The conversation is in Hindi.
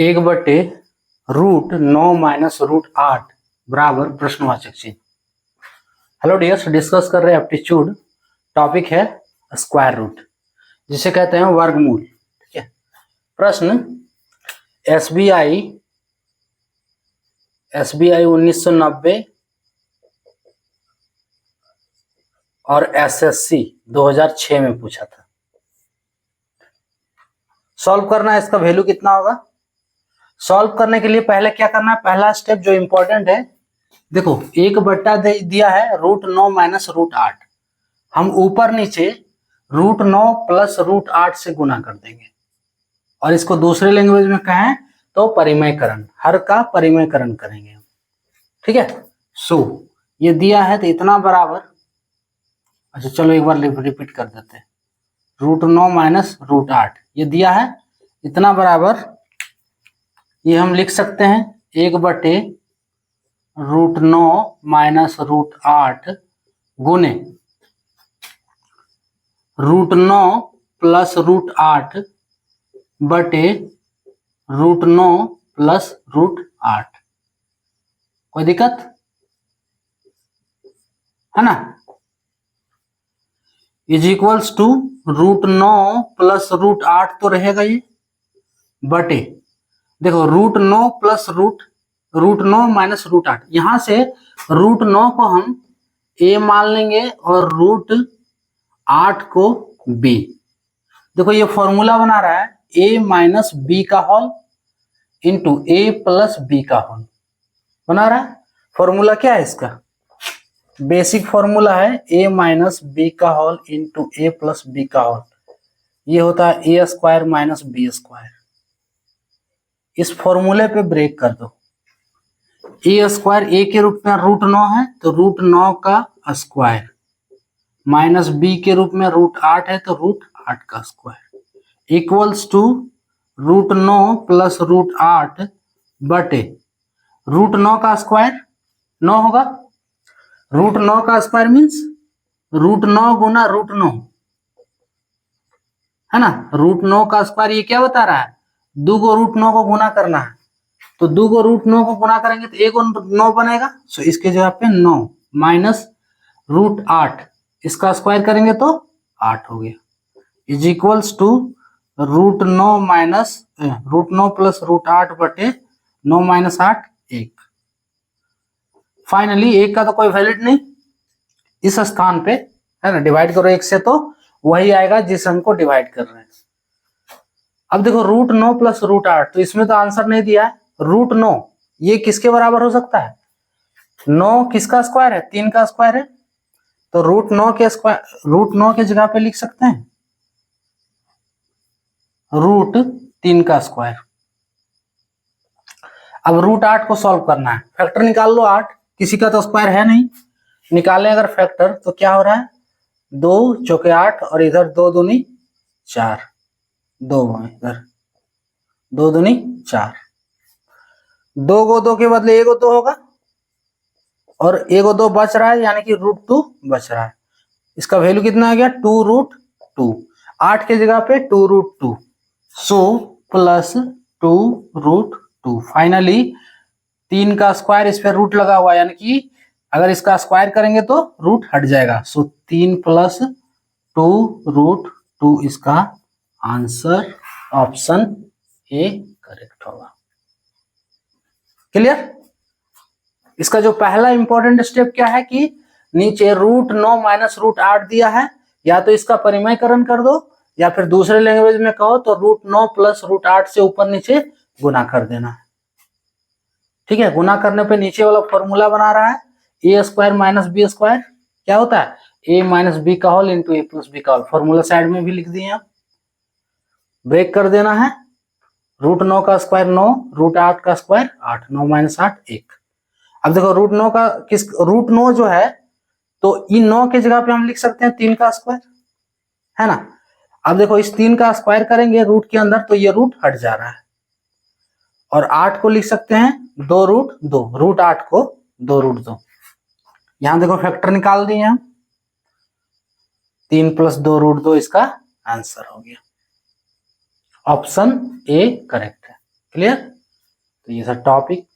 एक बटे रूट 9 माइनस रूट 8 बराबर प्रश्नवाचक चिन्ह। हेलो डियर्स, डिस्कस कर रहे हैं एप्टीट्यूड। टॉपिक है स्क्वायर रूट, जिसे कहते हैं वर्गमूल। ठीक है। प्रश्न एसबीआई 1990 और एसएससी 2006 में पूछा था। सॉल्व करना है, इसका वैल्यू कितना होगा। सॉल्व करने के लिए पहले क्या करना है, पहला स्टेप जो इंपॉर्टेंट है, देखो एक बट्टा दिया है रूट 9 माइनस रूट 8, हम ऊपर नीचे रूट 9 प्लस रूट 8 से गुना कर देंगे, और इसको दूसरे लैंग्वेज में कहें तो परिमयकरण, हर का परिमयकरण करेंगे। ठीक है। सो ये दिया है तो इतना बराबर, अच्छा चलो एक बार रिपीट कर देते हैं, रूट 9 माइनस रूट 8 ये दिया है, इतना बराबर ये हम लिख सकते हैं एक बटे रूट 9 माइनस रूट 8 गुने रूट 9 प्लस रूट 8 बटे रूट 9 प्लस रूट 8। कोई दिक्कत है ना। Is equals to root 9 plus root 8 तो रहेगा ये, बटे देखो root 9 plus root 9 minus root 8, यहां से रूट 9 को हम a मान लेंगे और रूट 8 को b। देखो ये फॉर्मूला बना रहा है a माइनस बी का whole into a plus b का होल बना रहा है। फॉर्मूला क्या है इसका, बेसिक फॉर्मूला है a माइनस बी का whole into a plus b का होल, ये होता है a square minus b square. इस फॉर्मूले पे ब्रेक कर दो, ए स्क्वायर ए के रूप में रूट 9 है तो रूट 9 का स्क्वायर, माइनस बी के रूप में रूट 8 है तो रूट 8 का square, equals to root 9 plus root 8 बटे रूट 9 का स्क्वायर 9 होगा, रूट 9 का स्क्वायर मीन्स रूट 9 गुना रूट 9 है ना। रूट 9 का स्क्वायर ये क्या बता रहा है, दो को रूट 9 को गुना करना है, तो दो को रूट 9 को गुना करेंगे तो एक 9 बनेगा, सो इसके जगह पे 9 माइनस रूट 8, इसका स्क्वायर करेंगे तो 8 हो गया, is equals to root 9 minus root 9 plus root 8 बटे 9 माइनस 8 1। फाइनली एक का तो कोई वैल्यूड नहीं इस स्थान पे है ना, डिवाइड करो एक से तो वही आएगा जिस हमको डिवाइड कर रहे हैं। अब देखो रूट 9 प्लस रूट 8, तो इसमें तो आंसर नहीं दिया है। रूट 9 ये किसके बराबर हो सकता है, 9 किसका स्क्वायर है, 3 का स्क्वायर है, तो रूट 9 के स्क्वायर, रूट 9 के जगह पे लिख सकते हैं रूट 3 का स्क्वायर। अब रूट 8 को सॉल्व करना है, फैक्टर निकाल लो 8, किसी का तो स्क्वायर है नहीं, निकालें अगर फैक्टर तो क्या हो रहा है 2 चौके 8 और इधर 2 दूनी 4, 2 इधर 2 दूनी 4, 2 को 2 के बदले 1 2 होगा और 1 2 बच रहा है, यानी कि रूट 2 बच रहा है। इसका वैल्यू कितना आ गया 2 रूट 2, 8 के जगह पे 2 root 2, so plus 2 root 2। Finally 3 का स्क्वायर इस पे रूट लगा हुआ है, यानी कि अगर इसका स्क्वायर करेंगे तो रूट हट जाएगा, सो 3 प्लस 2 रूट 2 इसका आंसर ऑप्शन ए करेक्ट होगा। क्लियर। इसका जो पहला इंपॉर्टेंट स्टेप क्या है कि नीचे रूट 9 माइनस रूट 8 दिया है, या तो इसका परिमयकरण कर दो या फिर दूसरे लैंग्वेज में कहो तो रूट 9 प्लस रूट 8 से ऊपर नीचे गुना कर देना है। ठीक है। गुना करने पे नीचे वाला फॉर्मूला बना रहा है ए स्क्वायर माइनस बी स्क्वायर, क्या होता है ए माइनस बी का होल इंटू ए प्लस बी का होल, फॉर्मूला साइड में भी लिख दिए आप। ब्रेक कर देना है, रूट 9 का स्क्वायर 9, रूट 8 का स्क्वायर 8, 9 माइनस 8 1। अब देखो रूट 9 का रूट 9 जो है तो इन 9 के जगह पे हम लिख सकते हैं 3 का स्क्वायर, है ना। अब देखो इस 3 का स्क्वायर करेंगे रूट के अंदर तो ये रूट हट जा रहा है, और 8 को लिख सकते हैं 2 रूट 2, रूट 8 को 2 रूट 2। यहां देखो फैक्टर निकाल दिए हम, 3 प्लस 2 रूट 2 इसका आंसर हो गया, ऑप्शन ए करेक्ट है। क्लियर। तो ये था टॉपिक।